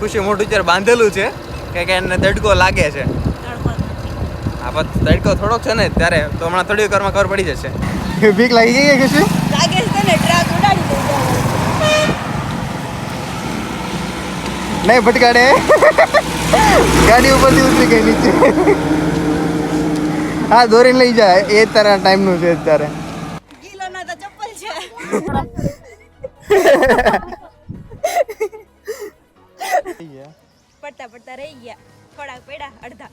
ખુશી મોટું ચાર બાંધેલું છે કે એને તડકો લાગે છે. હા પણ તડકો થોડોક છે ને ત્યારે તો હમણાં થોડી વારમાં ખબર પડી જશે. બીક લાગી ગઈ ખુશી? લાગે છે ને ટ્રક ઉડાડી દે. નહીં ભટકાડે. ગાડી ઉપરથી ઉતરી ગઈ નીચે. હા દોરીને લઈ જાય એ તારા ટાઈમનું છે અત્યારે. ગીલો ના તો ચપ્પલ છે. પડતા પડતા રહી ગયા. થોડાક પડ્યા અડધા.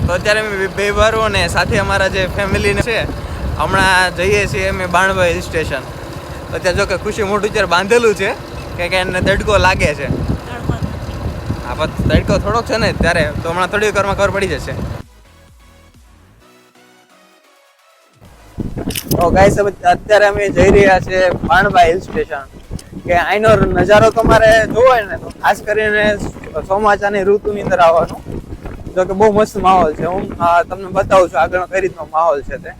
તો અત્યારે અમે બે વારો ને સાથે અમારા જે ફેમિલીને છે હમણાં જઈએ છીએ અમે બાણવા હિલ સ્ટેશન. અત્યારે જો કે ખુશી મોટું ચાર બાંધેલું છે કે એને તડકો લાગે છે. હા પણ તડકો થોડોક છે ને ત્યારે તો હમણાં થોડી વારમાં ખબર પડી જશે. તો ગાઈસ અત્યારે અમે જઈ રહ્યા છીએ બાણવા હિલ સ્ટેશન. કે અહીંનો નજારો તમારે જોવો હોય ને તો ખાસ કરીને ચોમાસાની ઋતુની અંદર આવવાનું. જો કે બહુ મસ્ત માહોલ છે. હું તમને બતાવું છું આગળ કઈ રીતનો માહોલ છે તે.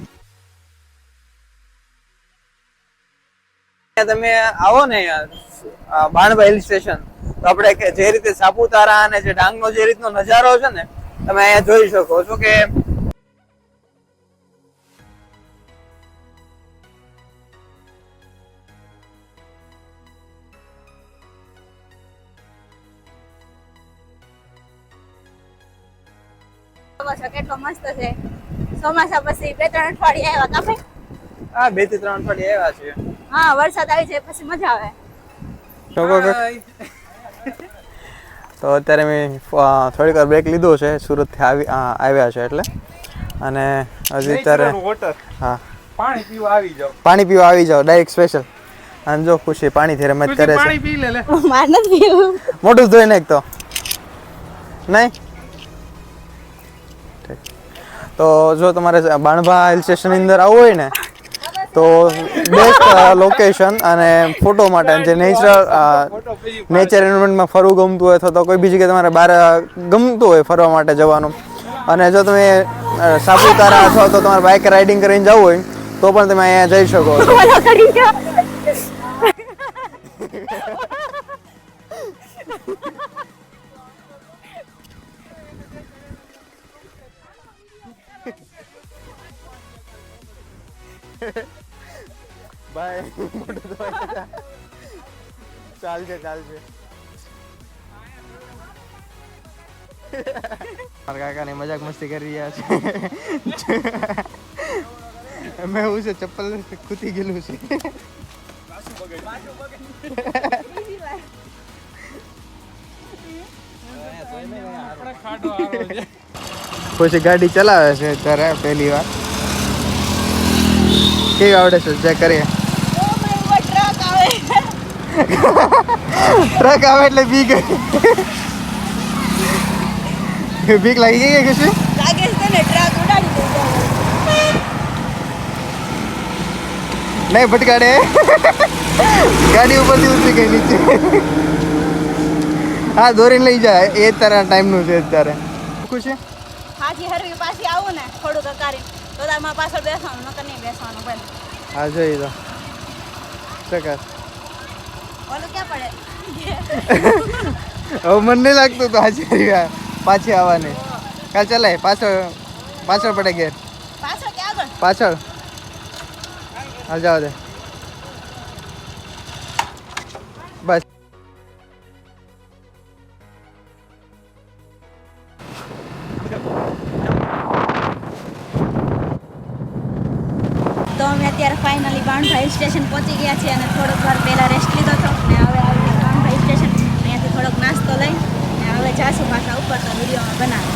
તમે આવો ને બાણવા હિલ સ્ટેશન તો આપણે જે રીતે સાપુતારા અને જે ડાંગનો જે રીતનો નજારો છે ને તમે અહીંયા જોઈ શકો છો કે કેટલો મસ્ત છે. ચોમાસા પછી 2-3 અઠવાડિયા આવ્યા કાપે. હા 2 થી 3 અઠવાડિયા આવ્યા છે. હા વરસાદ આવી જાય પછી મજા આવે. તો અત્યારે મેં થોડીક વાર બ્રેક લીધો છે સુરતથી આવ્યા છે એટલે. અને હજી અત્યારે હા પાણી પીવા આવી જાઓ ડાયરેક્ટ સ્પેશિયલ. અને જો ખુશી પાણીથી રમત કરે છે. માર નથી પીવું. મોટું ધોઈ નાખ તો નહીં. તો જો તમારે બાણવા હિલ સ્ટેશન ની અંદર આવવું હોય ને તો બેસ્ટ લોકેશન અને ફોટો માટે જે નેચર એન્વાયરમેન્ટમાં ફરવું ગમતું હોય અથવા તો કોઈ બીજી જગ્યાએ તમારે બહાર ગમતું હોય ફરવા માટે જવાનું અને જો તમે સાપુતારા અથવા તો તમારે બાઇક રાઇડિંગ કરીને જવું હોય તો પણ તમે અહીંયા જઈ શકો છો. બાય ચાલશે મારા કાકાને મજાક મસ્તી કરી રહ્યા છે. મેં એવું છે ચપ્પલ ખૂટી ગયેલું છે. પછી ગાડી ચલાવે છે અત્યારે પહેલી વાર. કેવી આવડે છે ચેક કરીએ. ટ્રક આવે એટલે બીક લાગી ગઈ ખુશી? લાગે છે ને ટ્રક ઉડાડી દે. નહીં ભટકાડે. ગાડી ઉપરથી ઉતરી ગઈ નીચે. હા દોરીને લઈ જાય એ તારા ટાઈમનું છે અત્યારે. ખુશી હાજી હરવી પાછી આવું ને થોડું કકારી તો તારમાં પાછળ બેસવાનું નકર નહીં બેસવાનું બને. હા જોઈ દો ચકર. ઓલું ક્યાં પડે? હવે મને નહીં લાગતું તો હાજી પાછી આવવાની. કાલ ચલાય પાછળ પડે ઘેર. પાછળ કે આગળ? પાછળ હાલ જાવ દે બસ. તો અમે અત્યારે ફાઇનલી બાણભા હિલ સ્ટેશન પહોંચી ગયા છીએ અને થોડોક વાર પહેલાં રેસ્ટ લીધો હતો ને હવે આવી બાણભા હિલ સ્ટેશન અહીંયાથી થોડોક નાસ્તો લઈ ને હવે જાશું પાછા ઉપર તો વિડીયોમાં બનાવે.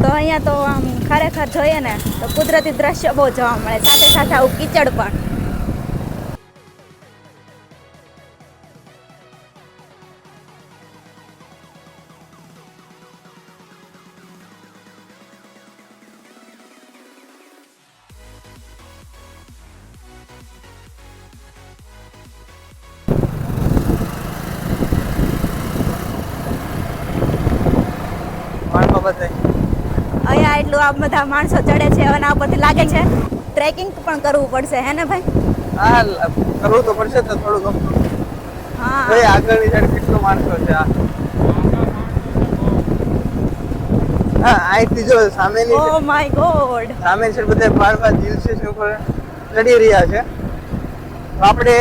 તો અહીંયા તો આમ ખરેખર જોઈએ ને તો કુદરતી દ્રશ્ય બહુ જોવા મળે સાથે સાથે આવું કીચડ પણ. બધે અહીંયા એટલું આ બધા માણસો ચડે છે અને આ બધી લાગે છે ટ્રેકિંગ પણ કરવું પડશે હે ને ભાઈ? હા કરવું તો પડશે તો થોડું ગમતું. હા ભાઈ આગળની સાઈડ કેટલો માણસો છે આ. હા અહીંથી જો સામેની ઓ માય ગોડ. સામેની સાઈડ બધા બાળવા હિલ સ્ટેશન ઉપર ચડી રહ્યા છે. તો આપણે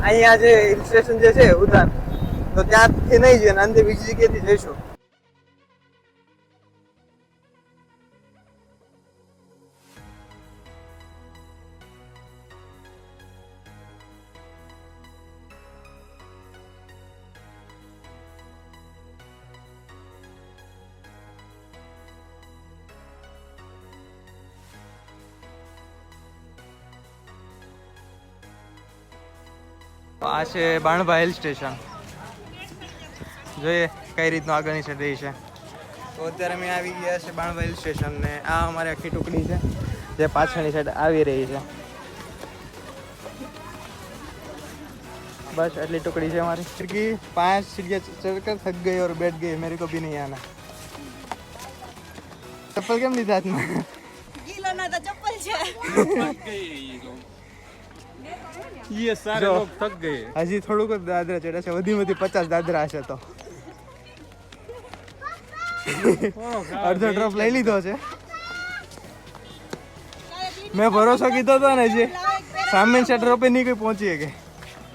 અહીંયા જે હિલ સ્ટેશન જે છે ઉધાન, તો ત્યાંથી નહીં જઈએ, અંદર બીજી જગ્યાએથી જઈશું. આ છે બાણભા હિલ સ્ટેશન. જોઈએ કઈ રીતનું આગળની સાઈડ રહી છે. તો અત્યારે અમે આવી ગયા છે બાણભા હિલ સ્ટેશન ને આ અમારી આખી ટુકડી છે જે પાછળની સાઈડ આવી રહી છે. बस એટલી ટુકડી છે हमारी. खिड़की 5 सीढ़ियाँ चढ़कर थक गए और बैठ गए, मेरे को भी नहीं आना. चप्पल કેમ લીધા હાથમાં? ગીલો ના તો ચપ્પલ છે. ये सारे लोग थक गए. હજી થોડુંક જ દાદરા ચડે છે, વધી 50 દાદરા હશે તો. અડધો ડ્રોપ લઈ લીધો છે. મેં ભરોસો કીધો હતો ને હજી સામે છે ડ્રોપે નહીં કોઈ પહોંચી ગઈ.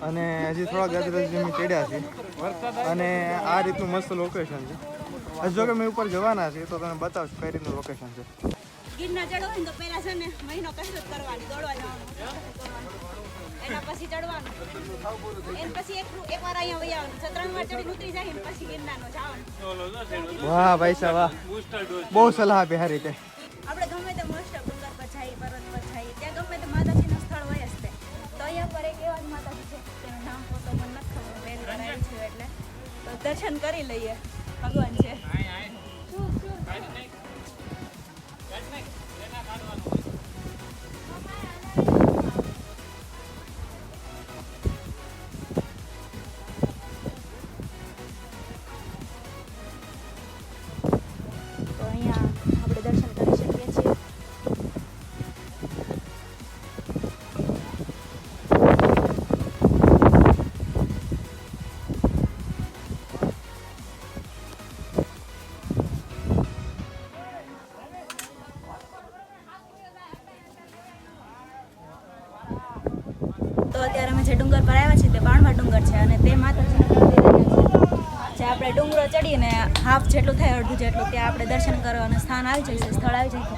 અને હજી થોડા દાદરા જમી ચડ્યા છે અને આ રીતનું મસ્ત લોકેશન છે. હજુ જો કે મેં ઉપર જવાના છે તો તમે બતાવશું કઈ રીતનું લોકેશન છે. ગીરના ચડવું હોય ને તો પહેલા છે ને મહિનો કસરત કરવાની, દોડવા જવાનું, એના પછી ચડવાનું, એના પછી એકવાર અહીંયા વહી આવવાનું, 3 વાર ચડીને ઉતરી જાય ને પછી ગિરનારનો જવાનું. વાહ ભાઈ સાહેબ વાહ, બહુ સલાહ આપી સારી રીતે. આપણે ગમે તે મોસ્ટ ઓફ ડુંગર પર જઈએ, પર્વત પર જઈએ, ત્યાં ગમે તે માતાજીનું સ્થળ હોય જ તે. તો અહીંયા પર એક એવા જ માતાજી છે તેનું નામ તો મને નથી ખબર, પહેલી વાર આવી છું એટલે તો દર્શન કરી લઈએ. ભગવાન છે. તો અહીંયા આપણે દર્શન કરી શકીએ છીએ. તો અત્યારે અમે જે ડુંગર પર આવ્યા છીએ તે બાણવા ડુંગર છે અને તે માતાજીના મંદિર અહીંયા છે. જે આપણે ડુંગરો ચડીને હાફ જેટલું થાય, અડધું જેટલું, ત્યાં આપણે દર્શન કરવાનું સ્થાન આવી જાય છે, સ્થળ આવી જાય છે.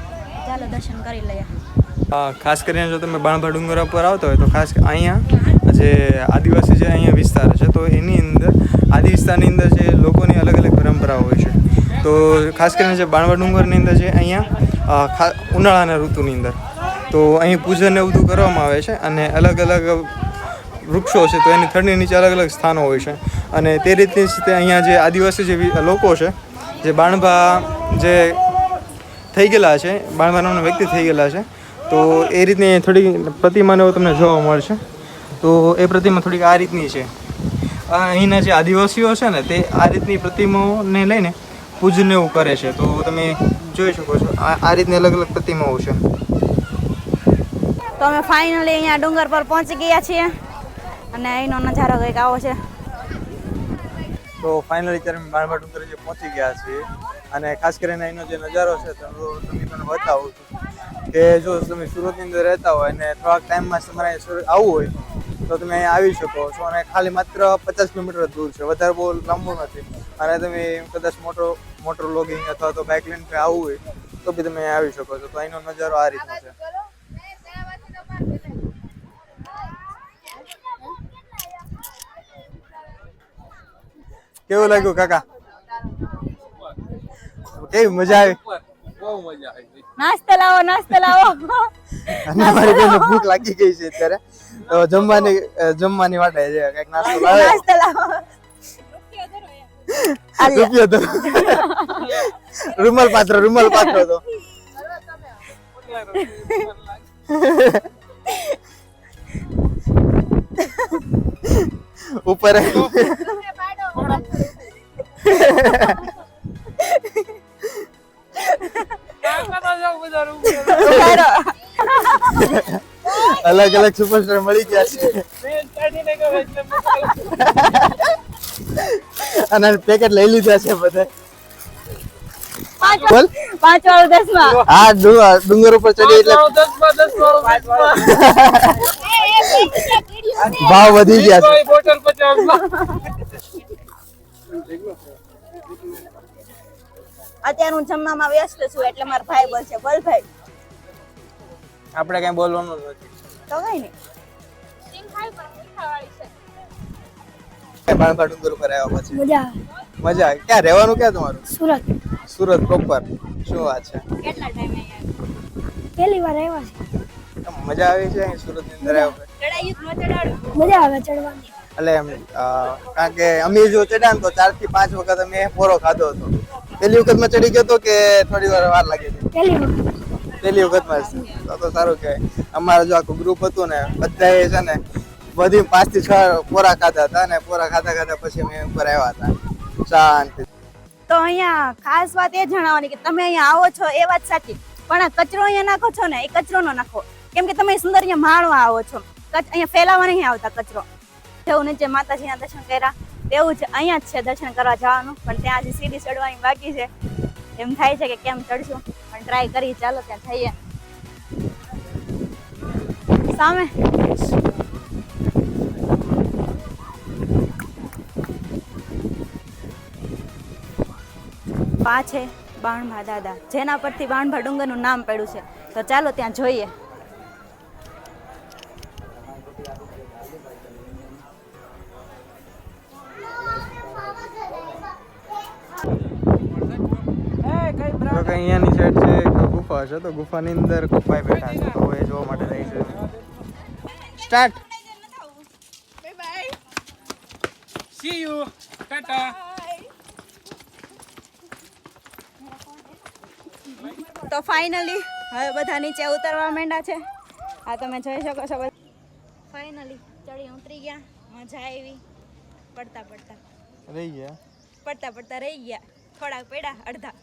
ચાલો દર્શન કરી લઈએ. ખાસ કરીને જો તમે બાણભા ડુંગર ઉપર આવતા હોય તો ખાસ અહીંયા જે આદિવાસી જે અહીંયા વિસ્તાર છે તો એની અંદર આદિ વિસ્તારની અંદર જે લોકોની અલગ અલગ પરંપરાઓ હોય છે. તો ખાસ કરીને જે બાણભા ડુંગરની અંદર જે અહીંયા ઉનાળાના ઋતુની અંદર તો અહીં પૂજન ને બધું કરવામાં આવે છે અને અલગ અલગ વૃક્ષો છે તો એની થડની નીચે અલગ અલગ સ્થાનો હોય છે. અને તે રીતની રીતે અહીંયા જે આદિવાસી જે લોકો છે જે બાણભા જે થઈ ગયેલા છે, બાણભા નામના વ્યક્તિ થઈ ગયેલા છે, તો એ રીતની થોડી પ્રતિમાને તમને જોવા મળશે. તો એ પ્રતિમા થોડીક આ રીતની છે. અહીંના જે આદિવાસીઓ છે ને તે આ રીતની પ્રતિમાઓને લઈને પૂજન એવું કરે છે. તો તમે જોઈ શકો છો આ રીતની અલગ અલગ પ્રતિમાઓ છે. તો અમે ફાઇનલી અહીંયા ડુંગર પર પહોંચી ગયા છીએ અને અહીંનો નજારો કંઈક આવો છે. તો ફાઇનલી અત્યારે અમે બાણભા ડુંગર જે પહોંચી ગયા છીએ અને ખાસ કરીને અહીંનો જે નજારો છે તો તમે મને બતાવું છું કે જો તમે સુરતની અંદર રહેતા હોય અને થોડાક ટાઈમમાં તમારે સુરત આવવું હોય તો તમે અહીંયા આવી શકો છો. અને ખાલી માત્ર 50 કિલોમીટર દૂર છે, વધારે બહુ લાંબુ નથી. અને તમે કદાચ મોટર લોગિંગ અથવા તો બાઇક લઈને આવવું હોય તો બી તમે અહીંયા આવી શકો છો. તો અહીંનો નજારો આ રીતનો છે. કેવું લાગ્યું કાકા? કેવી મજા આવી? બહુ મજા આવી. નાસ્તો લાવો, નાસ્તો લાવો. અને મારી બેનને ભૂખ લાગી ગઈ છે અત્યારે તો જમવાની વાટે છે. કઈક નાસ્તો લાવે. નાસ્તો લાવો. રૂપિયો તો રૂમાલ પાત્ર તો ઉપર ઉતારો. અલગ અલગ સુપરસ્ટાર મળી ગયા છે અને પેકેટ લઈ લીધા છે બધા. બોલ. 5 વાળો 10 માં. હા ડુંગર ઉપર ચડી એટલે ભાવ વધી ગયા છે. બોટલ 50 માં. અત્યારે હું જમવામાં વ્યસ્ત છું એટલે મારા ભાઈ બોલશે. બોલ ભાઈ. આપણે કઈ બોલવાનું નથી. તો કઈ નહીં. બાળકા ડુંગર ઉપર આવ્યા પછી મજા મજા આવે. ક્યાં રહેવાનું ક્યાં તમારું? સુરત સુરત પ્રોપર. શું વાત છે? કેટલા ટાઈમે આવ્યા? પહેલી વાર આવ્યા છે. મજા આવી છે અહીં સુરત ની અંદર આવ્યા પછી? ચડાયું કે ન ચડાડું? મજા આવે ચડવાની. એટલે એમ કારણ કે અમે જો ચડ્યા ને તો 4 થી 5 વખત અમે પોરો ખાધો હતો. પહેલી વખત માં ચડી ગયો તો કે થોડી વાર વાર લાગી હતી? પહેલી વખત પહેલી વખત માં તો સારું કહેવાય. અમારે જો આખું ગ્રુપ હતું ને બધાએ છે ને બધી 5 થી 6 પોરા ખાધા હતા ને પોરા ખાધા પછી અમે ઉપર આવ્યા હતા શાંતિ. તો અહીંયા ખાસ વાત એ જણાવવાની કે તમે અહીંયા આવો છો એ વાત સાચી, પણ આ કચરો અહીંયા નાખો છો ને એ કચરો ન નાખો, કેમ કે તમે સુંદર અહીંયા માણવા આવો છો. અહીંયા ફેલાવા નહીં આવતા કચરો. જેવું નીચે માતાજીના દર્શન કર્યા તેવું જ અહીંયા જ છે દર્શન કરવા જવાનું, પણ ત્યાં હજી સીડી ચડવાની બાકી છે. એમ થાય છે કે કેમ ચડશું, પણ ટ્રાય કરી. ચાલો ત્યાં જઈએ. સામે આ છે બાણભા દાદા, જેના પરથી બાણભા ડુંગરનું નામ પડ્યું છે. તો ચાલો ત્યાં જોઈએ. તો કે અહીંયાની સાઈડ છે એક ગુફા છે, તો ગુફાની અંદર કપાઈ બેઠા છે, તો એ જોવા માટે રહી છે. સ્ટાર્ટ. See you. Tata. તો ફાઇનલી હવે બધા નીચે ઉતરવા માંડ્યા છે. આ તમે જોઈ શકો છો. ફાઇનલી ચડી ઉતરી ગયા. મજા આવી. પડતા રહી ગયા. પડતા રહી ગયા. થોડાક પડ્યા અડધા.